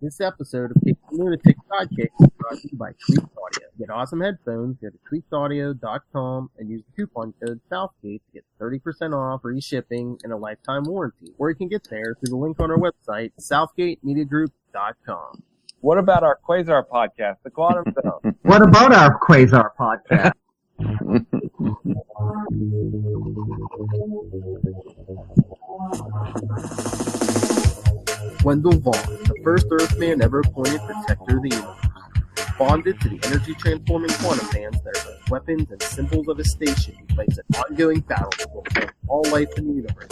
This episode of Kick the Lunatic Sidekick is brought to you by Tweaked Audio. Get awesome headphones, go to tweakedaudio.com and use the coupon code Southgate to get 30% off, free shipping, and a lifetime warranty. Or you can get there through the link on our website, southgatemediagroup.com. What about our Quasar podcast, The Quantum Zone? What about our Quasar podcast? Wendell Vaughn, the first Earthman ever appointed Protector of the Universe. Bonded to the energy-transforming quantum bands that are both weapons and symbols of his station, he fights an ongoing battle that will affect all life in the universe.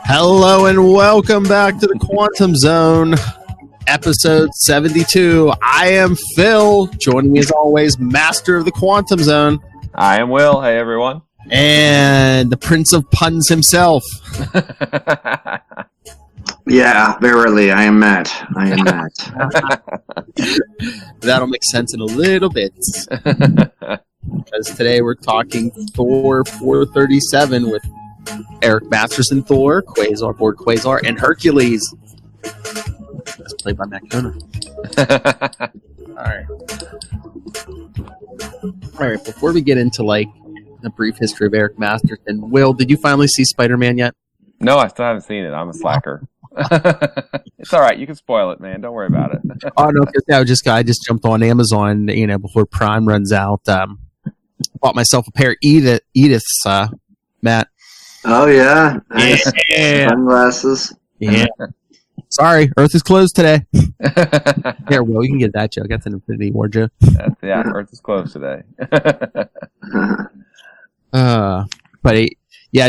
Hello and welcome back to the Quantum Zone, episode 72. I am Phil. Joining me as always, Master of the Quantum Zone. I am Will. Hey, everyone. And the Prince of Puns himself. Yeah, verily, I am Matt. That'll make sense in a little bit. Because today we're talking Thor 437 with Eric Masterson Thor, Quasar, Board Quasar, and Hercules. That's played by Matt Kona. Alright, before we get into like a brief history of Eric Masterson, Will, did you finally see Spider-Man yet? No, I still haven't seen it. I'm a slacker. It's all right. You can spoil it, man. Don't worry about it. Oh no, because I just jumped on Amazon, before Prime runs out. Bought myself a pair of Edith's, Matt. Oh yeah, nice. Yeah. Sunglasses. Yeah. Sorry, Earth is closed today. Here, Will, you can get that joke. That's an Infinity War joke. Yeah, Earth is closed today.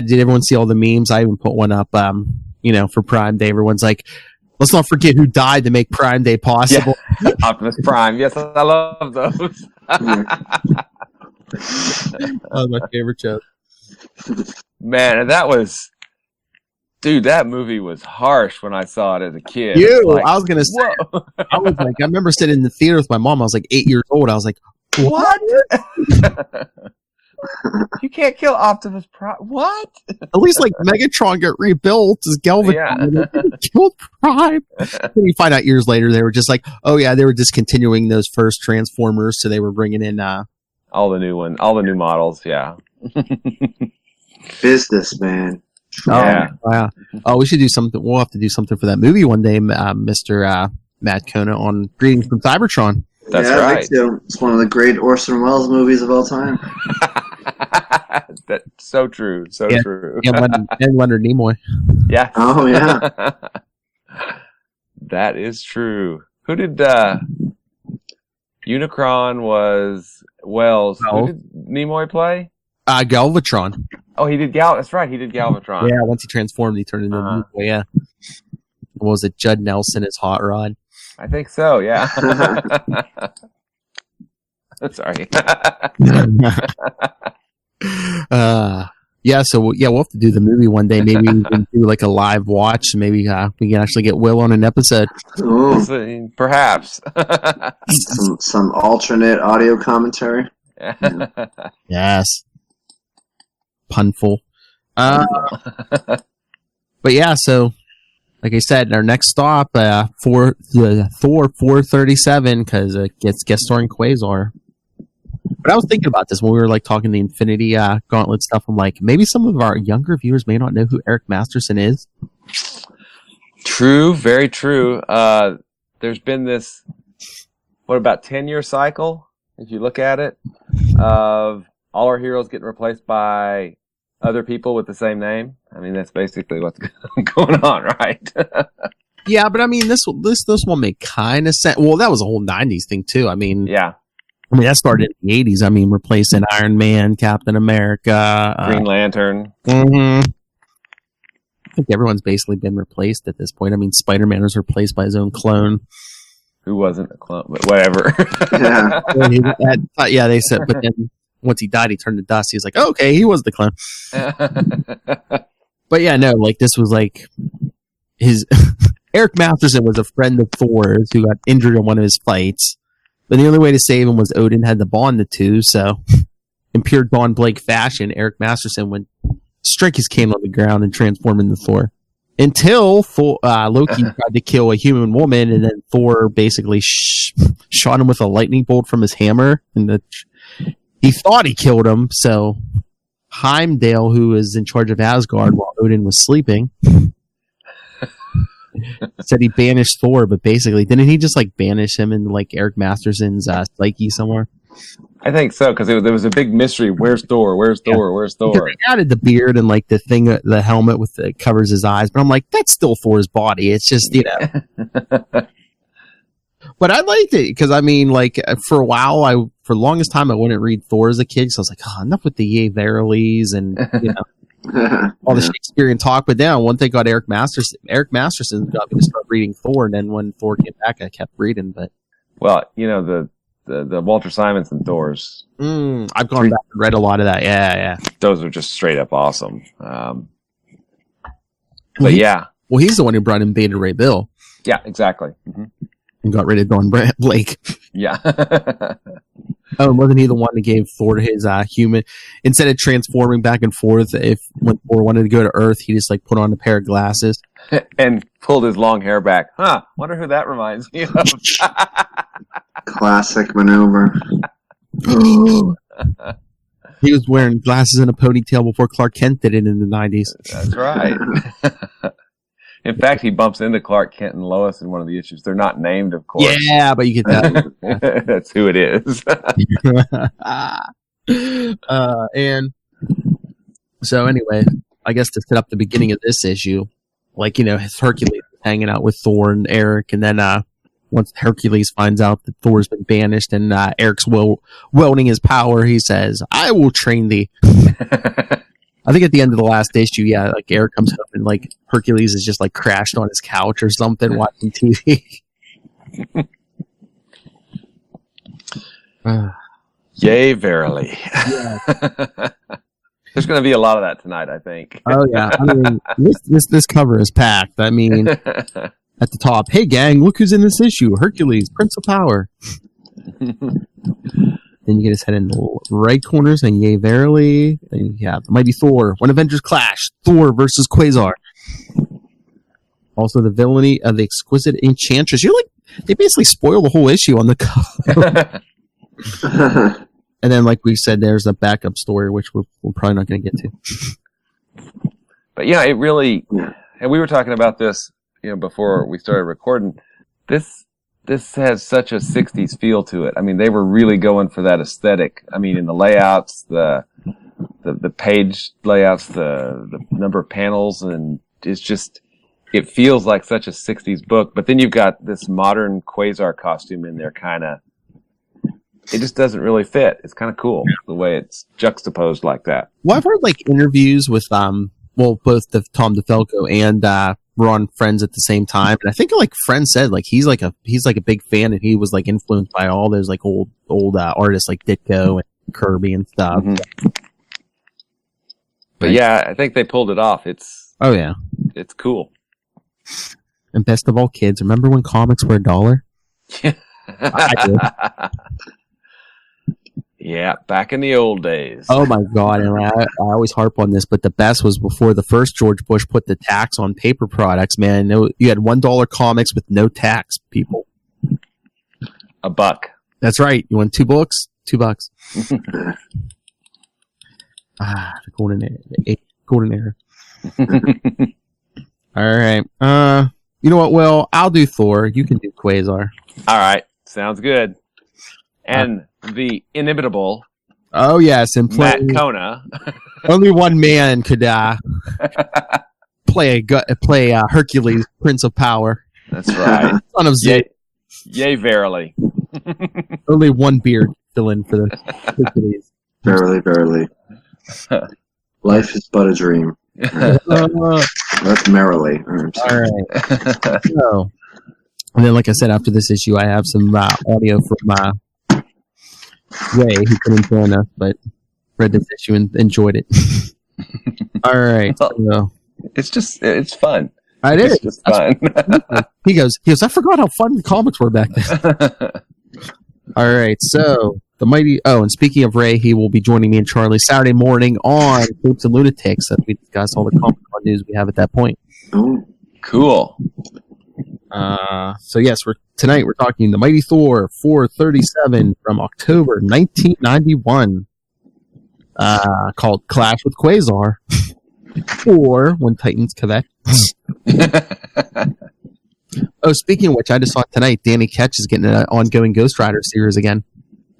Did everyone see all the memes? I even put one up, for Prime Day. Everyone's like, let's not forget who died to make Prime Day possible. Yeah. Optimus Prime. Yes, I love those. That was my favorite joke. Man, and that movie was harsh when I saw it as a kid. I was going to say, I remember sitting in the theater with my mom. I was like 8 years old. I was like, what? You can't kill Optimus Prime. What? At least like Megatron got rebuilt as Galvatron. Yeah. Killed Prime. Then you find out years later they were just like, oh yeah, they were discontinuing those first Transformers, so they were bringing in all the new models. Yeah. Business, man. Yeah. Wow. Oh, we should do something. We'll have to do something for that movie one day, Mr. Matt Kona, on Greetings from Cybertron. That's right. It's one of the great Orson Welles movies of all time. That's so true. True. Yeah, and Leonard Nimoy. Yeah. Oh, yeah. That is true. Who did Unicron was Wells? Who did Nimoy play? Galvatron. Oh, he did That's right. He did Galvatron. Yeah, once he transformed, he turned into Nimoy. Yeah. What was it, Judd Nelson as Hot Rod? I think so, yeah. Sorry. We'll have to do the movie one day. Maybe we can do like a live watch. Maybe we can actually get Will on an episode. Ooh. Perhaps. some alternate audio commentary. Yes. Punful. But yeah, so like I said, our next stop for the Thor 437, because it gets guest starring Quasar. But I was thinking about this when we were like talking the Infinity Gauntlet stuff. I'm like, maybe some of our younger viewers may not know who Eric Masterson is. True, very true. There's been this, about 10-year cycle, if you look at it, of all our heroes getting replaced by other people with the same name. I mean, that's basically what's going on, right? Yeah, but I mean, this one made kind of sense. Well, that was a whole 90s thing, too. I mean, yeah. That started in the 80s. I mean, replacing Iron Man, Captain America. Green Lantern. Mm-hmm. I think everyone's basically been replaced at this point. I mean, Spider-Man was replaced by his own clone. Who wasn't a clone, but whatever. Yeah, they said, but then once he died, he turned to dust. He was like, oh, okay, he was the clone. But yeah, no, like this was like his Eric Masterson was a friend of Thor's who got injured in one of his fights. But the only way to save him was Odin had to bond the two. So, in pure Dawn Blake fashion, Eric Masterson would strike his cane on the ground and transform into Thor. until Loki tried to kill a human woman, and then Thor basically shot him with a lightning bolt from his hammer, and he thought he killed him. So Heimdall, who was in charge of Asgard while Odin was sleeping, said he banished Thor, but basically, didn't he just like banish him in like Eric Masterson's psyche somewhere? I think so, because there was a big mystery. Where's Thor? Where's Thor? Where's Thor? Because he added the beard and like the thing, the helmet with the covers his eyes, but I'm like, that's still Thor's body. It's just, you know. But I liked it because I mean, like for a while, for the longest time, I wouldn't read Thor as a kid. So I was like, oh, enough with the yay verilies and you know all the Shakespearean talk. But then once they got Eric Masterson got me to start reading Thor. And then when Thor came back, I kept reading. But well, you know the Walter Simonson Thors. I've gone back and read a lot of that. Yeah. Those are just straight up awesome. But yeah. Well, he's the one who brought in Beta Ray Bill. Yeah, exactly. Mm-hmm. And got rid of Don Blake. Yeah. Oh, wasn't he the one that gave Thor his human? Instead of transforming back and forth, when Thor wanted to go to Earth, he just like put on a pair of glasses and pulled his long hair back. Huh? Wonder who that reminds me of. Classic maneuver. He was wearing glasses and a ponytail before Clark Kent did it in the 90s. That's right. In fact, he bumps into Clark Kent and Lois in one of the issues. They're not named, of course. Yeah, but you get that. That's who it is. And so anyway, I guess to set up the beginning of this issue, like, you know, his Hercules hanging out with Thor and Eric, and then once Hercules finds out that Thor's been banished and Eric's wielding his power, he says, I will train thee. I think at the end of the last issue, yeah, like Eric comes up and like Hercules is just like crashed on his couch or something watching TV. Yay, verily. Yeah. There's going to be a lot of that tonight, I think. Oh yeah, I mean this cover is packed. I mean, at the top, hey gang, look who's in this issue: Hercules, Prince of Power. Then you get his head in the right corner saying "Yay, verily." Then you have the Mighty Thor, when Avengers clash, Thor versus Quasar. Also, the villainy of the exquisite enchantress. You're like, they basically spoil the whole issue on the cover. And then, like we said, there's a backup story, which we're probably not going to get to. But yeah, it really, and we were talking about this, you know, before we started recording. This has such a 60s feel to it. I mean, they were really going for that aesthetic. I mean, in the layouts, the page layouts, the number of panels, and it's just, it feels like such a 60s book. But then you've got this modern Quasar costume in there, kind of. It just doesn't really fit. It's kind of cool the way it's juxtaposed like that. Well, I've heard like interviews with both Tom DeFalco and Ron Friends at the same time, and I think like Friends said like he's like a big fan, and he was like influenced by all those like old artists like Ditko and Kirby and stuff. Mm-hmm. But yeah, I think they pulled it off. It's cool. And best of all, kids, remember when comics were $1? I did. Yeah, back in the old days. Oh my God! And I always harp on this, but the best was before the first George Bush put the tax on paper products. Man, you had $1 comics with no tax. People, $1. That's right. You want 2 books? $2. The golden era. All right. You know what? Well, I'll do Thor. You can do Quasar. All right. Sounds good. And the inimitable. Oh yes, and Matt Kona. Only one man could play Hercules, Prince of Power. That's right. Son of Zeus. Yay, verily. Only one beard fill in for the Hercules. Verily, verily. Life is but a dream. That's merrily. All right. So, and then, like I said, after this issue, I have some audio from Ray, who couldn't join us, but read this issue and enjoyed it. All right. So. It's fun. It is. It's just fun. He goes, I forgot how fun the comics were back then. All right. So, the mighty, and speaking of Ray, he will be joining me and Charlie Saturday morning on Capes and Lunatics as we discuss all the comic news we have at that point. Oh, Cool. So yes, tonight we're talking the Mighty Thor 437 from October 1991, called Clash with Quasar, or When Titans Connect. Oh, speaking of which, I just saw tonight Danny Ketch is getting an ongoing Ghost Rider series again.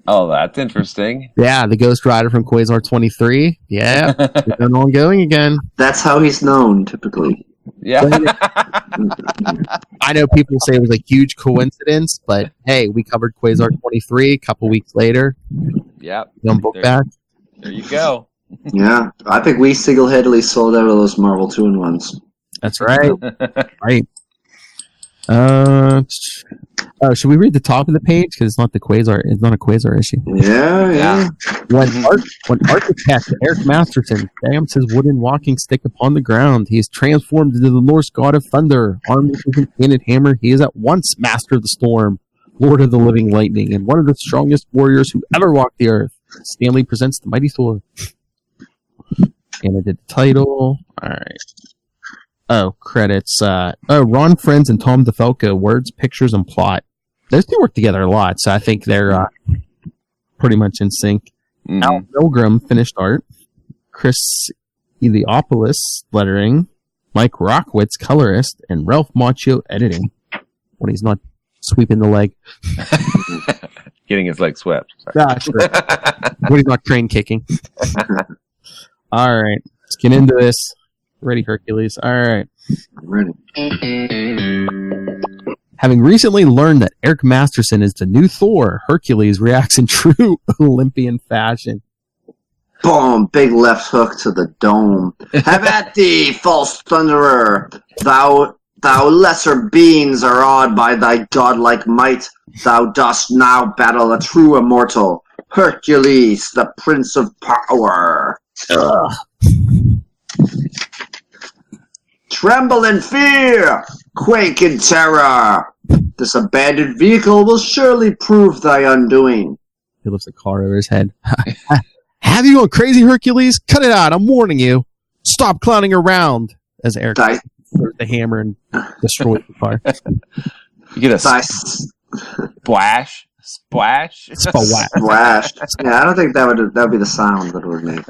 Oh, that's interesting. Yeah, the Ghost Rider from Quasar 23. Yeah, it's an ongoing again. that's how he's known, typically. Yeah. I know people say it was a huge coincidence, but hey, we covered Quasar 23 a couple weeks later. Yep. On book back. There you go. Yeah, I think we single-handedly sold out of those Marvel 2-in-1s. That's right. Right. Should we read the top of the page? Because it's not the Quasar. It's not a Quasar issue. Yeah. When architect Eric Masterson stamps his wooden walking stick upon the ground, he is transformed into the Norse god of thunder. Armed with his enchanted hammer, he is at once master of the storm, lord of the living lightning, and one of the strongest warriors who ever walked the earth. Stanley presents the Mighty Thor. And I did the title. All right. Oh, credits. Ron Friends and Tom DeFalco, words, pictures, and plot. Those two work together a lot, so I think they're pretty much in sync. Mm. Al Milgram, finished art. Chris Eliopoulos, lettering. Mike Rockwitz, colorist. And Ralph Macchio, editing. When he's not sweeping the leg. Getting his leg swept. Sorry. Sure. When he's not crane kicking. All right, let's get into this. Ready, Hercules. All right. I'm ready. Having recently learned that Eric Masterson is the new Thor, Hercules reacts in true Olympian fashion. Boom! Big left hook to the dome. Have at thee, false thunderer! Thou lesser beings are awed by thy godlike might. Thou dost now battle a true immortal, Hercules, the Prince of Power. Ugh. Tremble in fear! Quake in terror! This abandoned vehicle will surely prove thy undoing. He lifts a car over his head. Have you gone crazy, Hercules? Cut it out, I'm warning you. Stop clowning around. As Eric throws the hammer and destroys the car. You get a splash. Splash. Splash. Yeah, I don't think that would be the sound that it would make.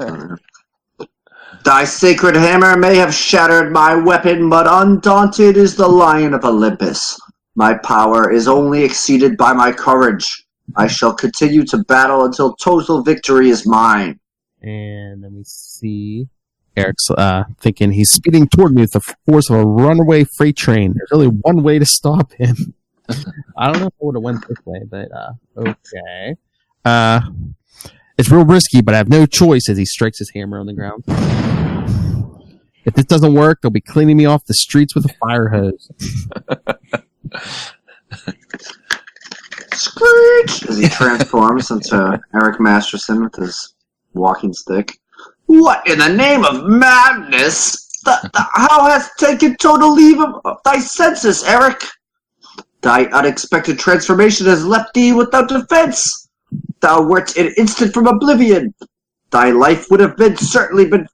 Thy sacred hammer may have shattered my weapon, but undaunted is the Lion of Olympus. My power is only exceeded by my courage. I shall continue to battle until total victory is mine. And then we see Eric's thinking he's speeding toward me with the force of a runaway freight train. There's only one way to stop him. I don't know if I would have went this way, but okay. It's real risky, but I have no choice as he strikes his hammer on the ground. If this doesn't work, they'll be cleaning me off the streets with a fire hose. Screech! As he transforms into Eric Masterson with his walking stick. What in the name of madness? How hast taken total leave of thy senses, Eric? Thy unexpected transformation has left thee without defense. Thou wert an instant from oblivion. Thy life would have certainly been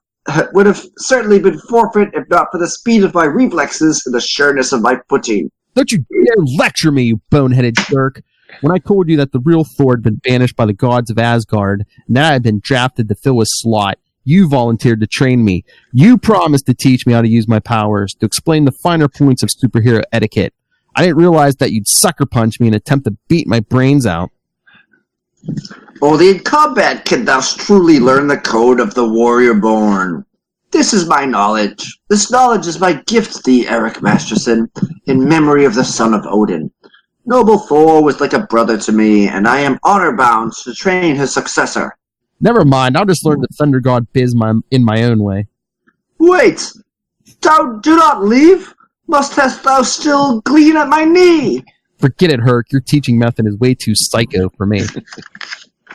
forfeit if not for the speed of my reflexes and the sureness of my footing. Don't you dare lecture me, you boneheaded jerk. When I told you that the real Thor had been banished by the gods of Asgard, and that I had been drafted to fill his slot, you volunteered to train me. You promised to teach me how to use my powers, to explain the finer points of superhero etiquette. I didn't realize that you'd sucker punch me and attempt to beat my brains out. Only in combat can thou truly learn the code of the warrior born. This is my knowledge. This knowledge is my gift to thee, Eric Masterson, in memory of the son of Odin. Noble Thor was like a brother to me, and I am honor-bound to train his successor. Never mind, I'll just learn the Thunder God biz in my own way. Wait! Thou do not leave? Must hast thou still glean at my knee? Forget it, Herc. Your teaching method is way too psycho for me.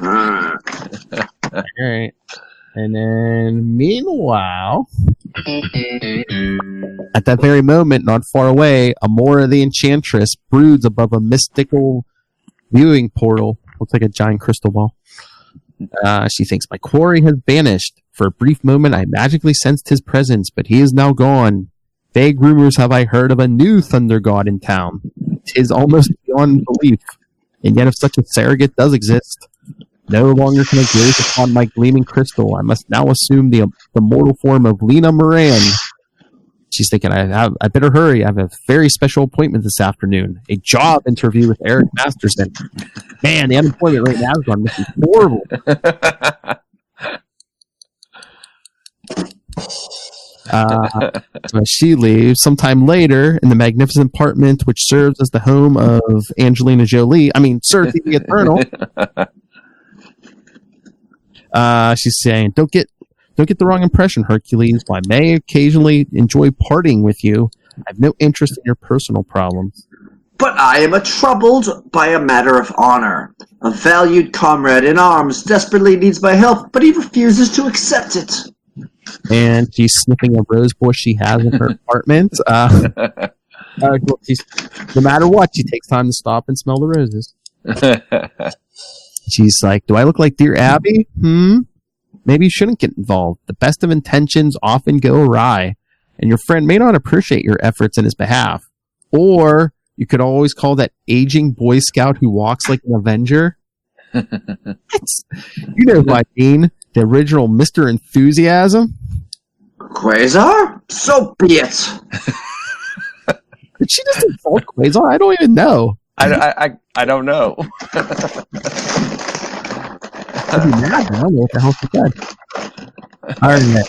Alright. And then, meanwhile, at that very moment, not far away, Amora the Enchantress broods above a mystical viewing portal. Looks like a giant crystal ball. She thinks, my quarry has vanished. For a brief moment, I magically sensed his presence, but he is now gone. Vague rumors have I heard of a new thunder god in town. 'Tis almost beyond belief. And yet if such a surrogate does exist, no longer can I gaze upon my gleaming crystal. I must now assume the mortal form of Lena Moran. She's thinking, I better hurry. I have a very special appointment this afternoon. A job interview with Eric Masterson. Man, the unemployment rate in Asgard must be horrible. So she leaves. Sometime later, in the magnificent apartment which serves as the home of Angelina Jolie, Cersei the Eternal. She's saying, Don't get the wrong impression, Hercules. While I may occasionally enjoy partying with you, I have no interest in your personal problems. But I am troubled by a matter of honor. A valued comrade in arms desperately needs my help, but he refuses to accept it. And she's sniffing a rose bush she has in her apartment. No matter what, she takes time to stop and smell the roses. She's like, do I look like Dear Abby? Maybe you shouldn't get involved. The best of intentions often go awry, and your friend may not appreciate your efforts in his behalf. Or you could always call that aging Boy Scout who walks like an Avenger. You know who I mean. The original Mr. Enthusiasm? Quasar? So be it. Did she just insult Quasar? I don't even know. I don't know. I'd be mad. I don't know what the hell she said. All right.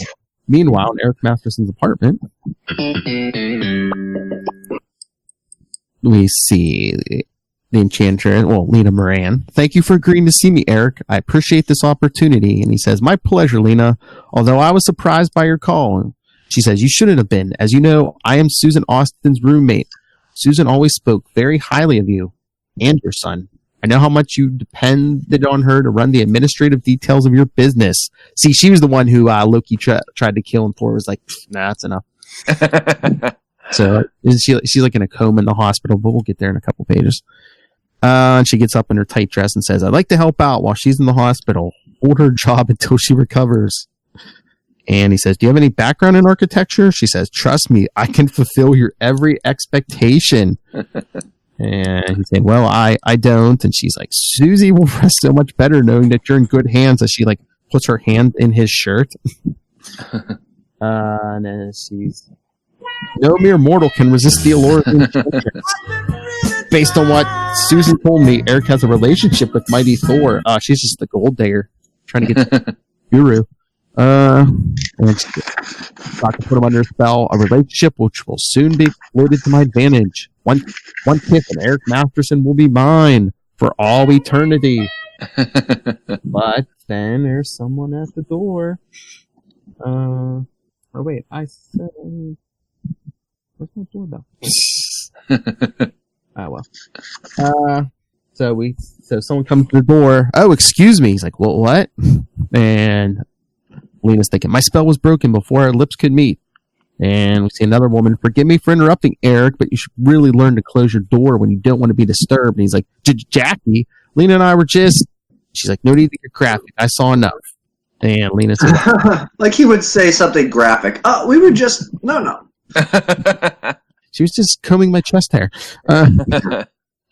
Meanwhile, in Eric Masterson's apartment, we see the Enchantress, Lena Moran. Thank you for agreeing to see me, Eric. I appreciate this opportunity. And he says, my pleasure, Lena. Although I was surprised by your call. And she says, you shouldn't have been. As you know, I am Susan Austin's roommate. Susan always spoke very highly of you and your son. I know how much you depended on her to run the administrative details of your business. See, she was the one who Loki tried to kill, and Thor was like, nah, that's enough. So she's like in a coma in the hospital, but we'll get there in a couple pages. And she gets up in her tight dress and says, I'd like to help out while she's in the hospital. Hold her job until she recovers. And he says, do you have any background in architecture? She says, trust me, I can fulfill your every expectation. And he's saying, well, I don't. And she's like, Susie will rest so much better knowing that you're in good hands, as she like puts her hand in his shirt. And then she's, no mere mortal can resist the allure of enchantress. Based on what Susan told me, Eric has a relationship with Mighty Thor. She's just the gold digger trying to get the guru. And got to put him under a spell. A relationship which will soon be exploited to my advantage. One kiss and Eric Masterson will be mine for all eternity. But then there's someone at the door. Oh wait, I said, where's my doorbell? Oh well. So someone comes to the door. Oh, excuse me. He's like, well, what? And Lena's thinking, my spell was broken before our lips could meet. And we see another woman, forgive me for interrupting, Eric, but you should really learn to close your door when you don't want to be disturbed. And he's like, Jackie, Lena and I were just... She's like, no need to get graphic. I saw enough. And Lena said... like he would say something graphic. We were just... No. She was just combing my chest hair. And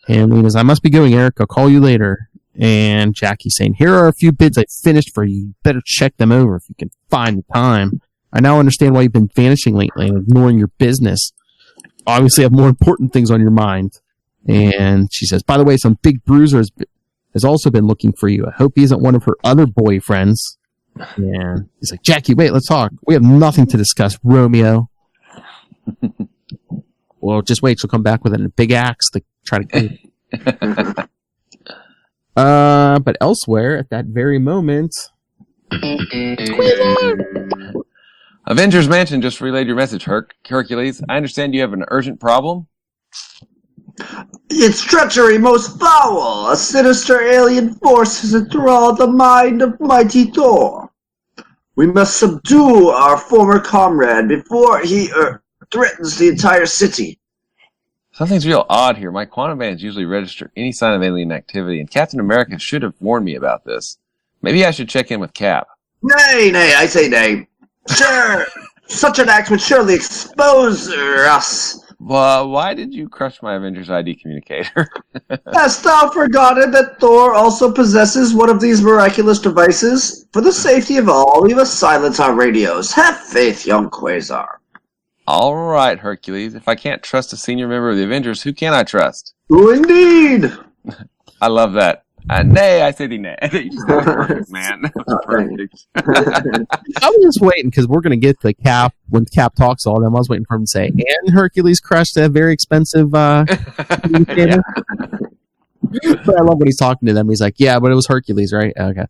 Lena's, I must be going, Eric. I'll call you later. And Jackie's saying, here are a few bids I finished for you. You better check them over if you can find the time. I now understand why you've been vanishing lately and ignoring your business. Obviously, have more important things on your mind. And she says, by the way, some big bruiser has also been looking for you. I hope he isn't one of her other boyfriends. And he's like, Jackie, wait, let's talk. We have nothing to discuss, Romeo. Well, just wait. She'll come back with a big axe to try to kill you. But elsewhere, at that very moment... Avengers Mansion just relayed your message, Hercules. I understand you have an urgent problem? Its treachery most foul. A sinister alien force has enthralled the mind of Mighty Thor. We must subdue our former comrade before he threatens the entire city. Something's real odd here. My quantum bands usually register any sign of alien activity, and Captain America should have warned me about this. Maybe I should check in with Cap. Nay, I say nay. Sure, Such an act would surely expose us. Well, why did you crush my Avengers ID communicator? Hast thou forgotten that Thor also possesses one of these miraculous devices? For the safety of all, we must silence our radios. Have faith, young Quasar. All right, Hercules. If I can't trust a senior member of the Avengers, who can I trust? Who indeed? I love that. Nay, I say thee nay. You just got it perfect, man. That was perfect. I was just waiting because we're going to get the Cap when Cap talks to all them. I was waiting for him to say, and Hercules crushed a very expensive communicator. But I love when he's talking to them. He's like, yeah, but it was Hercules, right? Okay.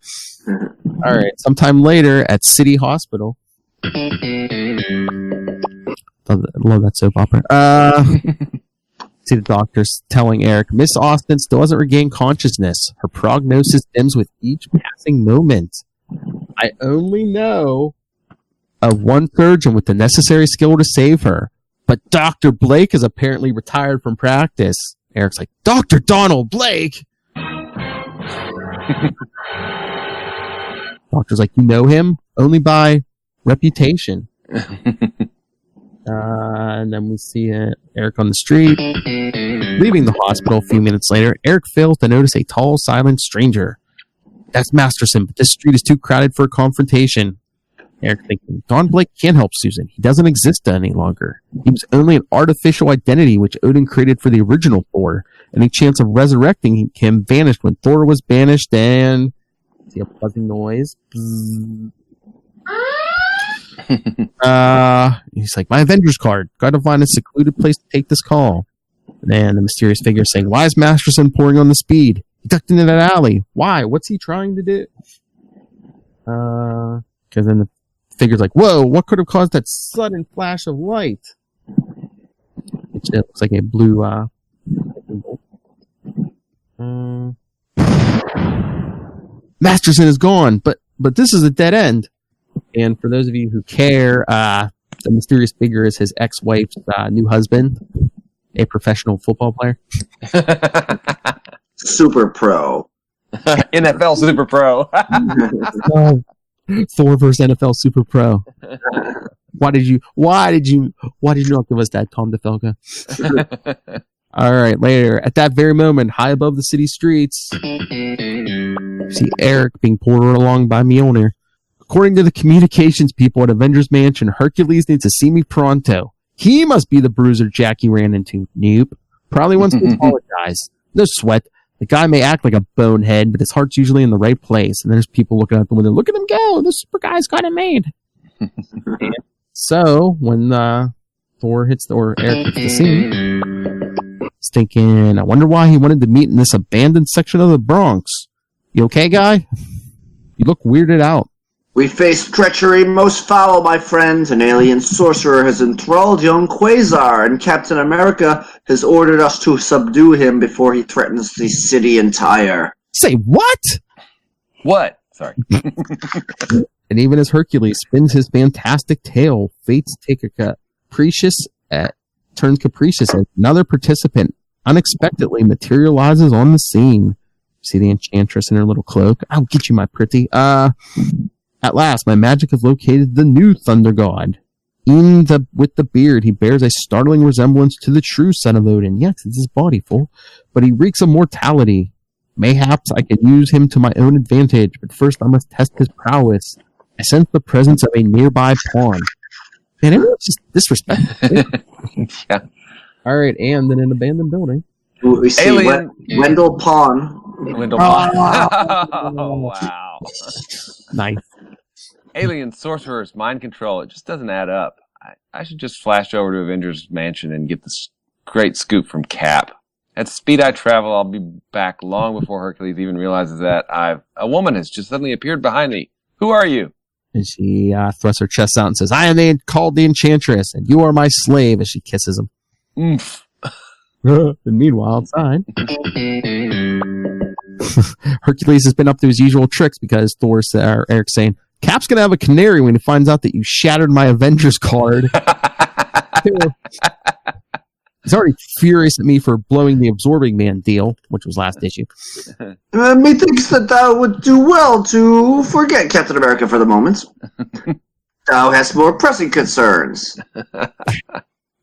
All right. Sometime later at City Hospital. Love that soap opera. See the doctors telling Eric, Miss Austin still hasn't regained consciousness. Her prognosis dims with each passing moment. I only know of one surgeon with the necessary skill to save her, but Dr. Blake is apparently retired from practice. Eric's like, Dr. Donald Blake? Doctor's like, you know him? Only by reputation. And then we see Eric on the street. Leaving the hospital a few minutes later, Eric fails to notice a tall, silent stranger. That's Masterson, but this street is too crowded for a confrontation. Eric thinking, Don Blake can't help Susan. He doesn't exist any longer. He was only an artificial identity which Odin created for the original Thor. Any chance of resurrecting him vanished when Thor was banished and... See a buzzing noise. He's like, my Avengers card. Gotta find a secluded place to take this call. And then the mysterious figure saying, why is Masterson pouring on the speed? He ducked into that alley. Why? What's he trying to do? Because then the figure's like, whoa, what could have caused that sudden flash of light? It looks like a blue, Masterson is gone, but this is a dead end. And for those of you who care, the mysterious figure is his ex-wife's new husband, a professional football player. Super pro. NFL Super Pro. Thor versus NFL Super Pro. Why did you not give us that, Tom DeFalco? All right, later. At that very moment, high above the city streets, see Eric being pulled along by Mjolnir. According to the communications people at Avengers Mansion, Hercules needs to see me pronto. He must be the bruiser Jackie ran into. Nope. Probably wants to apologize. No sweat. The guy may act like a bonehead, but his heart's usually in the right place. And there's people looking out the window. Look at him go. The super guy's got it made. So, when Eric hits the scene, he's thinking, I wonder why he wanted to meet in this abandoned section of the Bronx. You okay, guy? You look weirded out. We face treachery most foul, my friends. An alien sorcerer has enthralled young Quasar, and Captain America has ordered us to subdue him before he threatens the city entire. Say what? What? Sorry. And even as Hercules spins his fantastic tail, fates take a turns capricious as another participant unexpectedly materializes on the scene. See the Enchantress in her little cloak? I'll get you, my pretty. At last, my magic has located the new Thunder God. With the beard, he bears a startling resemblance to the true son of Odin. Yes, it's his body full, but he reeks of mortality. Mayhaps I can use him to my own advantage, but first I must test his prowess. I sense the presence of a nearby pawn. Man, everyone's just disrespectful. Yeah. All right, and in an abandoned building. We see Wendell Pawn. Wendell Pawn. Oh, wow. Nice. Alien sorcerers, mind control. It just doesn't add up. I should just flash over to Avengers Mansion and get this great scoop from Cap. At the speed I travel, I'll be back long before Hercules even realizes that a woman has just suddenly appeared behind me. Who are you? And she thrusts her chest out and says, I am called the Enchantress, and you are my slave, as she kisses him. Oomph. And meanwhile, outside, Hercules has been up to his usual tricks because Eric's saying, Cap's going to have a canary when he finds out that you shattered my Avengers card. He's already furious at me for blowing the Absorbing Man deal, which was last issue. Methinks that thou would do well to forget Captain America for the moment. Thou hast more pressing concerns.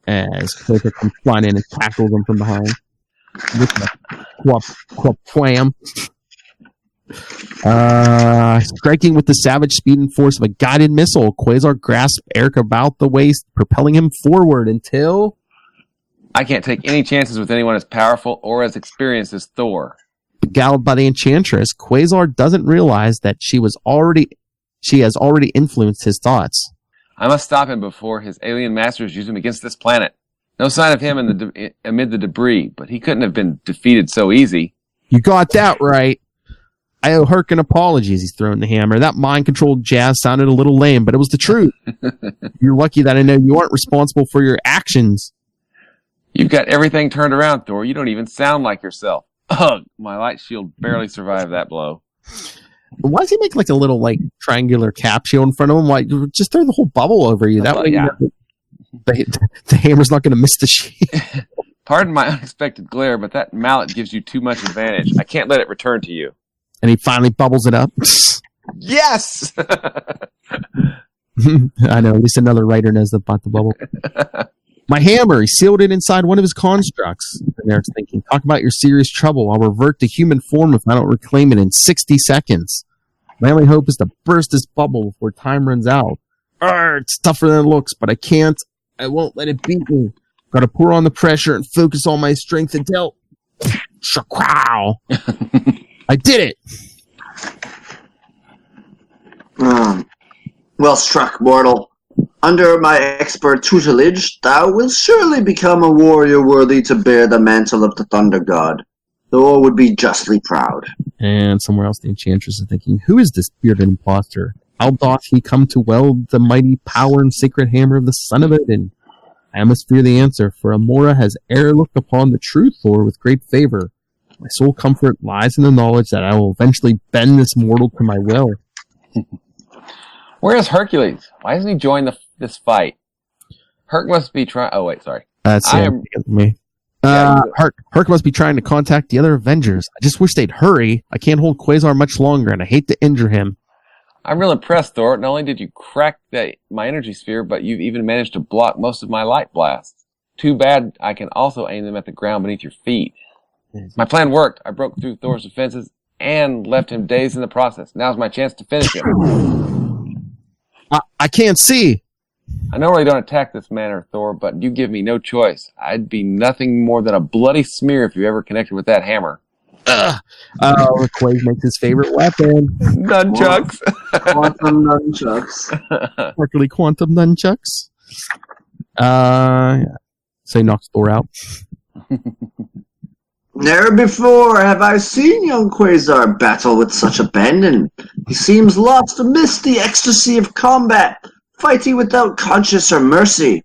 As Quasar comes flying in and tackles him from behind. With the wham. Striking with the savage speed and force of a guided missile, Quasar grasps Eric about the waist, propelling him forward until... I can't take any chances with anyone as powerful or as experienced as Thor. Beguiled by the Enchantress, Quasar doesn't realize that she has already influenced his thoughts. I must stop him before his alien masters use him against this planet. No sign of him amid the debris, but he couldn't have been defeated so easy. You got that right. I owe Herc an apology as he's throwing the hammer. That mind-controlled jazz sounded a little lame, but it was the truth. You're lucky that I know you aren't responsible for your actions. You've got everything turned around, Thor. You don't even sound like yourself. Ugh, my light shield barely survived that blow. Why does he make like a little triangular cap shield in front of him? Like, just throw the whole bubble over you. That way, yeah. The hammer's not going to miss the sheet. Pardon my unexpected glare, but that mallet gives you too much advantage. I can't let it return to you. And he finally bubbles it up. Yes! I know, at least another writer knows about the bubble. My hammer, he sealed it inside one of his constructs. And Eric's thinking, talk about your serious trouble. I'll revert to human form if I don't reclaim it in 60 seconds. My only hope is to burst this bubble before time runs out. It's tougher than it looks, but I can't. I won't let it beat me. Gotta pour on the pressure and focus all my strength until... Shakrow! I did it! Well struck, mortal. Under my expert tutelage, thou wilt surely become a warrior worthy to bear the mantle of the Thunder God. Thor would be justly proud. And somewhere else, the Enchantress is thinking, who is this bearded imposter? How doth he come to weld the mighty power and sacred hammer of the son of Odin? I must fear the answer, for Amora has e'er looked upon the true Thor with great favor. My sole comfort lies in the knowledge that I will eventually bend this mortal to my will. Where is Hercules? Why hasn't he joined this fight? Herc must be trying... Oh, wait, sorry. That's me. Herc must be trying to contact the other Avengers. I just wish they'd hurry. I can't hold Quasar much longer, and I hate to injure him. I'm real impressed, Thor. Not only did you crack my energy sphere, but you've even managed to block most of my light blasts. Too bad I can also aim them at the ground beneath your feet. My plan worked. I broke through Thor's defenses and left him dazed in the process. Now's my chance to finish him. I can't see. I normally don't attack this manner, Thor, but you give me no choice. I'd be nothing more than a bloody smear if you ever connected with that hammer. Quake makes his favorite weapon. Nunchucks. Quantum nunchucks. Hercules quantum nunchucks. So he knocks Thor out. Never before have I seen young Quasar battle with such abandon. He seems lost amidst the ecstasy of combat, fighting without conscience or mercy.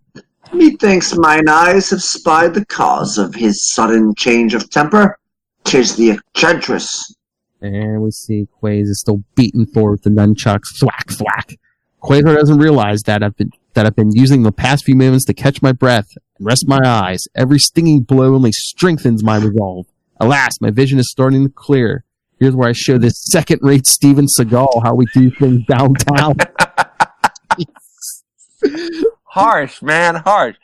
Methinks mine eyes have spied the cause of his sudden change of temper. 'Tis the Enchantress. And we see Quasar is still beating Thor with the nunchucks. Thwack, thwack. Quasar doesn't realize that I've been using the past few moments to catch my breath and rest my eyes. Every stinging blow only strengthens my resolve. Alas, my vision is starting to clear. Here's where I show this second-rate Steven Seagal how we do things downtown. Harsh, man, harsh.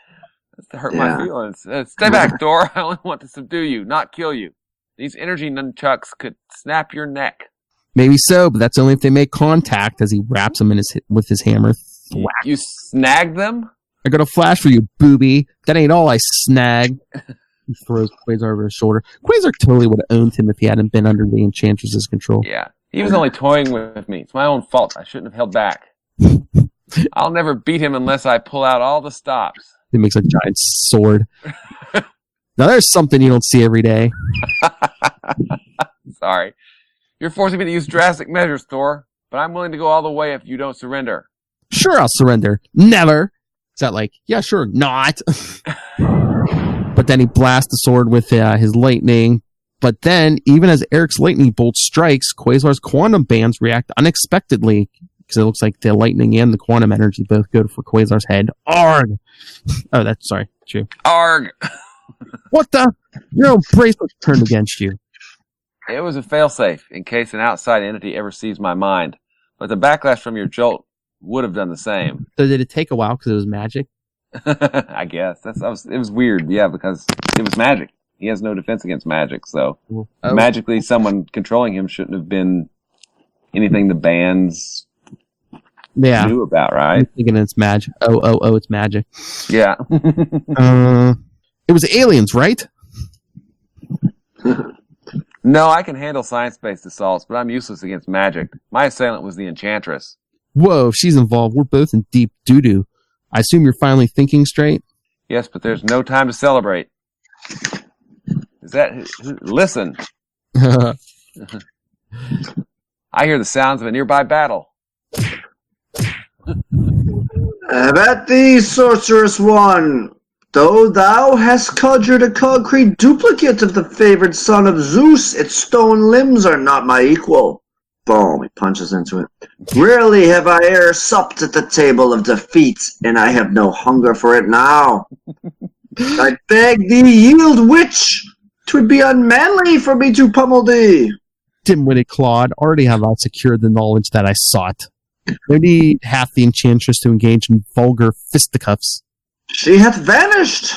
That's to hurt my feelings. Stay back, Thor. I only want to subdue you, not kill you. These energy nunchucks could snap your neck. Maybe so, but that's only if they make contact as he wraps them with his hammer. Thwack. You snagged them? I got a flash for you, booby. That ain't all I snagged. He throws Quasar over his shoulder. Quasar totally would have owned him if he hadn't been under the Enchantress's control. Yeah, he was only toying with me. It's my own fault. I shouldn't have held back. I'll never beat him unless I pull out all the stops. He makes a giant sword. Now there's something you don't see every day. Sorry. You're forcing me to use drastic measures, Thor, but I'm willing to go all the way if you don't surrender. Sure, I'll surrender. Never. Is that like, yeah, sure, not. But then he blasts the sword with his lightning. But then, even as Eric's lightning bolt strikes, Quasar's quantum bands react unexpectedly. Because it looks like the lightning and the quantum energy both go for Quasar's head. Arg! Oh, that's, sorry, true. Arg! What the? Your own bracelet's turned against you. It was a failsafe, in case an outside entity ever sees my mind. But the backlash from your jolt would have done the same. So did it take a while because it was magic? I guess it was weird. Yeah, because it was magic. He has no defense against magic, so magically someone controlling him shouldn't have been anything the bands knew about, right? I'm thinking it's magic. Oh, it's magic. Yeah. It was aliens, right? No, I can handle science-based assaults, but I'm useless against magic. My assailant was the Enchantress. Whoa, if she's involved, we're both in deep doo-doo. I assume you're finally thinking straight? Yes, but there's no time to celebrate. Listen. I hear the sounds of a nearby battle. At thee, sorceress one. Though thou hast conjured a concrete duplicate of the favored son of Zeus, its stone limbs are not my equal. Boom, he punches into it. Rarely have I e'er supped at the table of defeat, and I have no hunger for it now. I beg thee, yield, witch! 'Twould be unmanly for me to pummel thee. Dim-witted Claude, already have I secured the knowledge that I sought. No need hath the Enchantress to engage in vulgar fisticuffs. She hath vanished.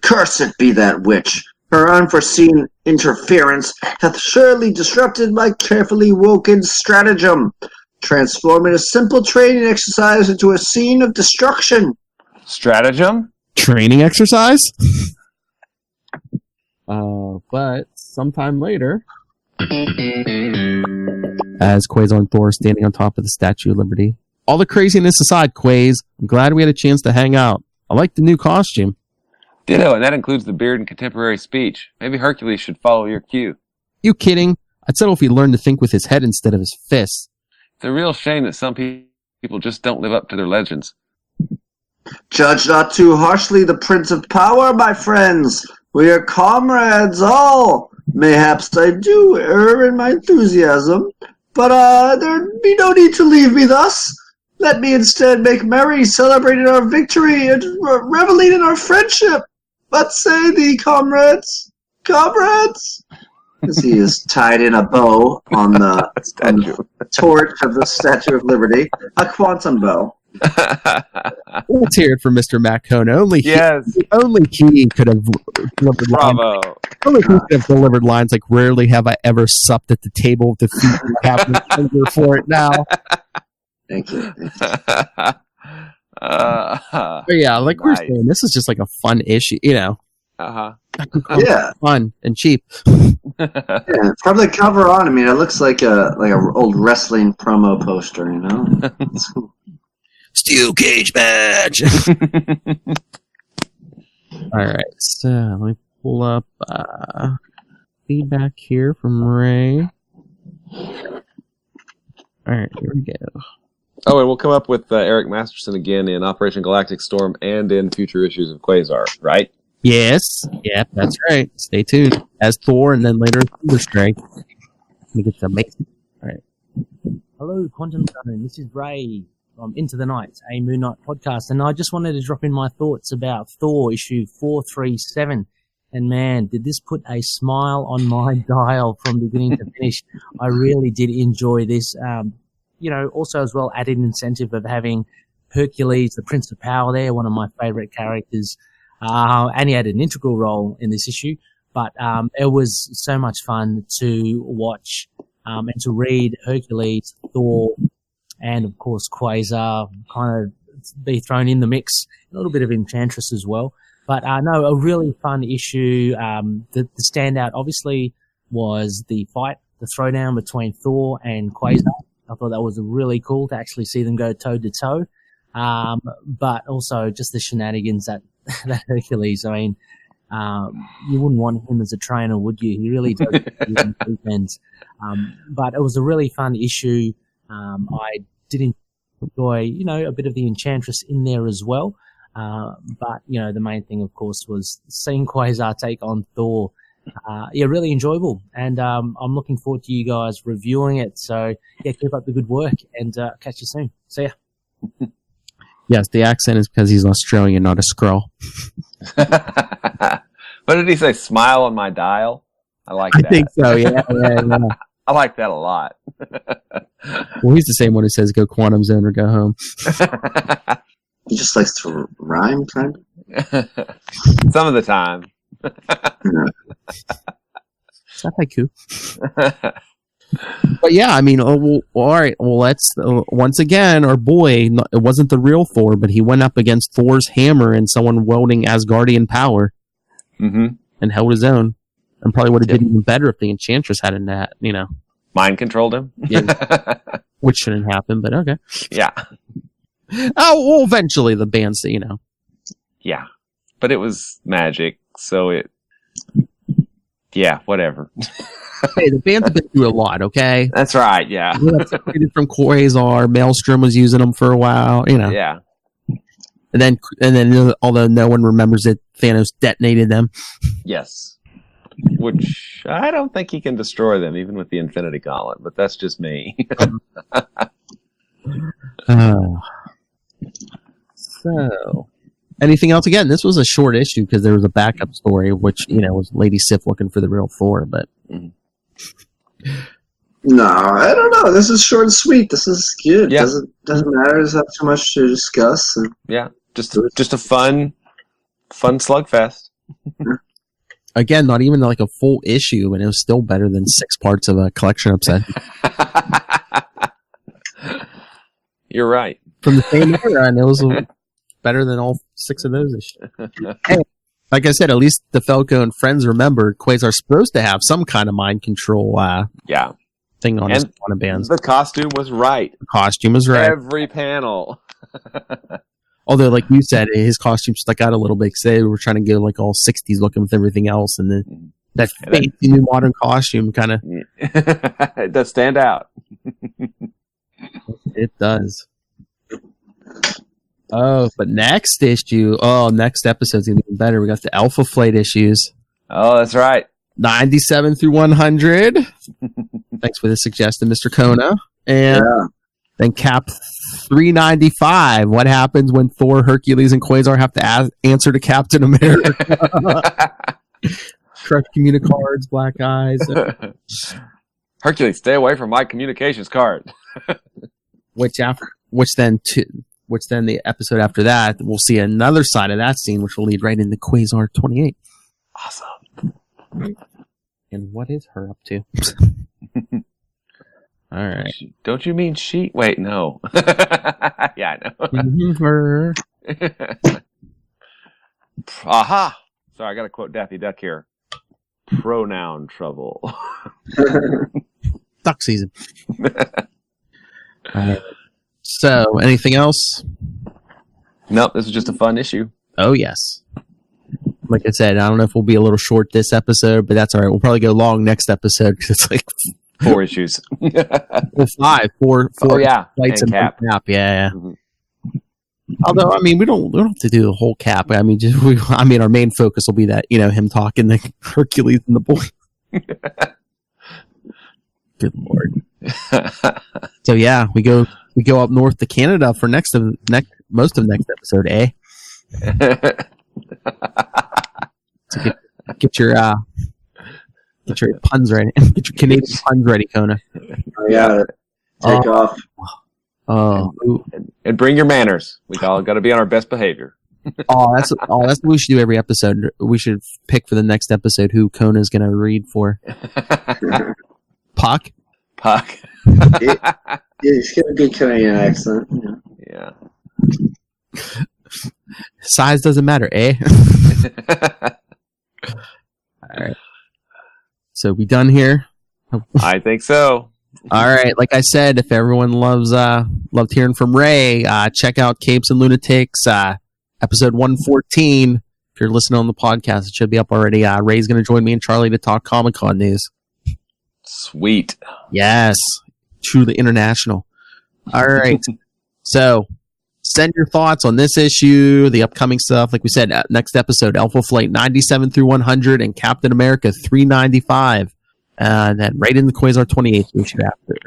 Cursed be that witch. Her unforeseen interference hath surely disrupted my carefully woken stratagem, transforming a simple training exercise into a scene of destruction. Stratagem? Training exercise? But sometime later, as Quasar and Thor are standing on top of the Statue of Liberty. All the craziness aside, Quaz, I'm glad we had a chance to hang out. I like the new costume. Ditto, and that includes the beard and contemporary speech. Maybe Hercules should follow your cue. You kidding? I'd settle if he learned to think with his head instead of his fists. It's a real shame that some people just don't live up to their legends. Judge not too harshly the Prince of Power, my friends. We are comrades all. Mayhaps I do err in my enthusiasm, but there be no need to leave me thus. Let me instead make merry, celebrating our victory and reveling in our friendship. What say thee, comrades? Comrades? As he is tied in a bow on the torch of the Statue of Liberty, a quantum bow. Let's hear it from Mr. Macone. Only he could have delivered Bravo. lines. Only he could have delivered lines like, "Rarely have I ever supped at the table of defeat, and I have no hunger for it now." Thank you. But yeah, like we're saying, this is just like a fun issue, you know. Yeah, fun and cheap. Yeah, from the cover on, I mean, it looks like a old wrestling promo poster, you know. Steel cage match. All right, so let me pull up feedback here from Ray. All right, here we go. Oh, and we'll come up with Eric Masterson again in Operation Galactic Storm and in future issues of Quasar, right? Yes. Yep, that's right. Stay tuned. As Thor and then later Thunderstrike. Let me get some amazing. All right. Hello, Quantum Gunner. This is Ray from Into the Night, a Moon Knight podcast. And I just wanted to drop in my thoughts about Thor issue 437. And man, did this put a smile on my dial from beginning to finish. I really did enjoy this. You know, also as well added incentive of having Hercules, the Prince of Power there, one of my favorite characters. And he had an integral role in this issue, but it was so much fun to watch and to read Hercules, Thor, and of course Quasar kind of be thrown in the mix. A little bit of Enchantress as well, but no, a really fun issue. The standout obviously was the fight, the throwdown between Thor and Quasar. I thought that was really cool to actually see them go toe to toe, but also just the shenanigans that Hercules. I mean, you wouldn't want him as a trainer, would you? He really does weekends. But it was a really fun issue. I did enjoy, you know, a bit of the Enchantress in there as well. But, you know, the main thing, of course, was seeing Quasar take on Thor. Yeah, really enjoyable. And I'm looking forward to you guys reviewing it. So, yeah, keep up the good work and catch you soon. See ya. Yes, the accent is because he's Australian, not a Skrull. What did he say? Smile on my dial? I like that. I think so, yeah. I like that a lot. Well, he's the same one who says go Quantum Zone or go home. He just likes to rhyme, kind of. Some of the time. It's not haiku. But yeah, I mean, all right. Well, let's once again, our boy. It wasn't the real Thor, but he went up against Thor's hammer and someone wielding Asgardian power, and held his own. And probably would have did even better if the Enchantress hadn't that. Mind controlled him. Yeah, which shouldn't happen, but okay. Yeah. Oh, well, eventually the band say, Yeah, but it was magic, so it. Yeah, whatever. Hey, the band's been through a lot, okay? That's right, yeah. Separated from Quasar, Maelstrom was using them for a while, Yeah. And then, although no one remembers it, Thanos detonated them. Yes. Which I don't think he can destroy them, even with the Infinity Gauntlet, but that's just me. So, anything else? Again, this was a short issue because there was a backup story, which, was Lady Sif looking for the real Thor, but... No, I don't know. This is short and sweet. This is good. Yeah. Doesn't matter. There's not too much to discuss. Yeah, just a fun slugfest. Again, not even like a full issue, and it was still better than 6 parts of a collection upset. You're right. From the same era, and it was better than all 6 of those issues. Hey, like I said, at least DeFalco and friends remember Quasar's supposed to have some kind of mind control thing on his bands. The costume was right. The costume was right. Every panel. Although, like you said, his costume stuck out a little bit because they were trying to get like all 60s looking with everything else, and that fancy new modern costume kind of... It does stand out. It does. Oh, but next episode's going to be even better. We got the Alpha Flight issues. Oh, that's right. 97 through 100. Thanks for the suggestion, Mr. Kona. And then Cap 395. What happens when Thor, Hercules, and Quasar have to answer to Captain America? Correct Communicards, Black Eyes. Hercules, stay away from my communications card. Which then the episode after that, we'll see another side of that scene, which will lead right into Quasar 28. Awesome. And what is her up to? All right. Don't you mean she? Wait, no. Yeah, I know. Her. Aha! Sorry, I got to quote Daffy Duck here. Pronoun trouble. Duck season. So, anything else? Nope, this is just a fun issue. Oh, yes. Like I said, I don't know if we'll be a little short this episode, but that's all right. We'll probably go long next episode because it's like 4 issues. Well, 5. 4 Oh, yeah. Lights and Cap. Yeah. Mm-hmm. Although, I mean, we don't have to do the whole Cap. I mean, our main focus will be that, him talking to Hercules and the boy. Good Lord. So yeah, we go up north to Canada for most of next episode, eh? So get your puns ready. Get your Canadian puns ready, Kona. I got it. Take off. And bring your manners. We all got to be on our best behavior. That's what we should do every episode. We should pick for the next episode who Kona's going to read for. Puck. He's got a good Canadian accent. Yeah. Size doesn't matter, eh? All right. So we done here? I think so. All right. Like I said, if everyone loved hearing from Ray, check out Capes and Lunatics, episode 114. If you're listening on the podcast, it should be up already. Ray's going to join me and Charlie to talk Comic-Con news. Sweet. Yes. Truly international. All right. So send your thoughts on this issue, the upcoming stuff. Like we said, next episode, Alpha Flight 97 through 100 and Captain America 395. And then right in the Quasar 28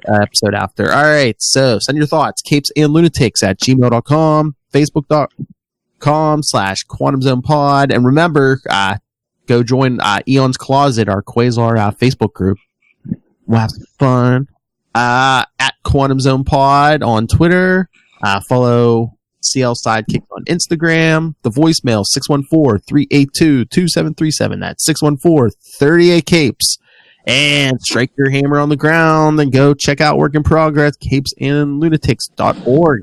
episode after. All right. So send your thoughts, capes and lunatics at gmail.com, facebook.com/Quantum Zone Pod. And remember, go join Eon's Closet, our Quasar Facebook group. We'll have some fun. At Quantum Zone Pod on Twitter. Follow CL Sidekicks on Instagram. The voicemail 614-382-2737. That's 614-38-CAPES. And strike your hammer on the ground and go check out Work in Progress, capesandlunatics.org.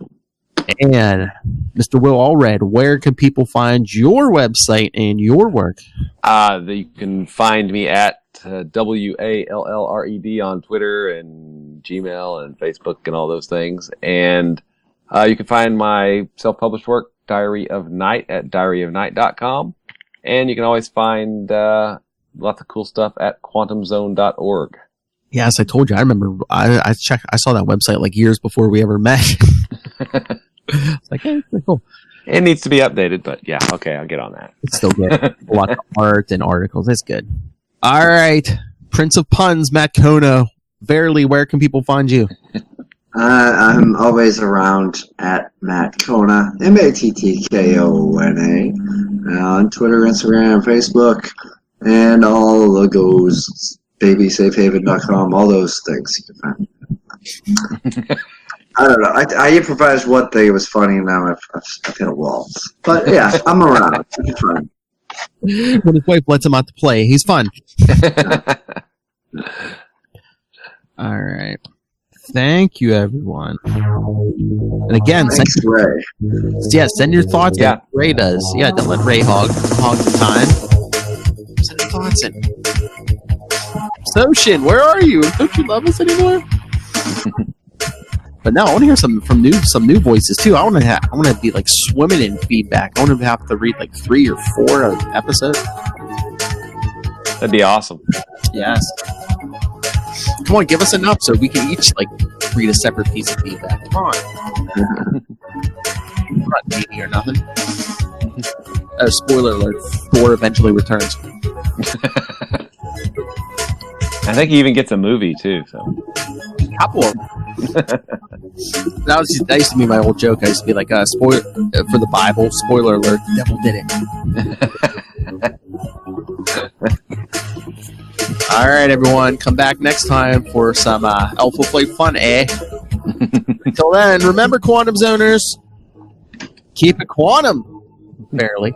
And Mr. Will Allred, where can people find your website and your work? You can find me at WALLRED on Twitter and Gmail and Facebook and all those things. And you can find my self-published work, Diary of Night, at diaryofnight.com. And you can always find lots of cool stuff at quantumzone.org. Yes, I told you. I remember I saw that website like years before we ever met. It's like, hey, pretty cool. It needs to be updated, but yeah, okay, I'll get on that. It's still good. A lot of art and articles. It's good. All right. Prince of Puns, Matt Kona. Verily, where can people find you? I'm always around at Matt Kona, MATTKONA, on Twitter, Instagram, Facebook, and all the goes, babysafehaven.com, all those things you can find. I don't know. I improvised one thing. It was funny, and now I've hit a wall. But yeah, I'm around. It's fun. When his wife lets him out to play, he's fun. All right. Thank you, everyone. And again, Thanks, Ray. Send your thoughts like Ray does. Yeah, don't let Ray hog the time. Send your thoughts in. Soshin, where are you? Don't you love us anymore? But now I want to hear some new voices too. I want to be like swimming in feedback. I want to have to read like 3 or 4 episodes. That'd be awesome. Yes. Come on, give us enough so we can each like read a separate piece of feedback. Come on. We're not needy or nothing. Spoiler alert: Thor eventually returns. I think he even gets a movie too. So. Couple of them. That used to be my old joke. I used to be like, spoiler for the Bible. Spoiler alert: the devil did it. All right, everyone, come back next time for some Alpha Flight fun, eh? Until then, remember, Quantum Zoners, keep it quantum. Barely.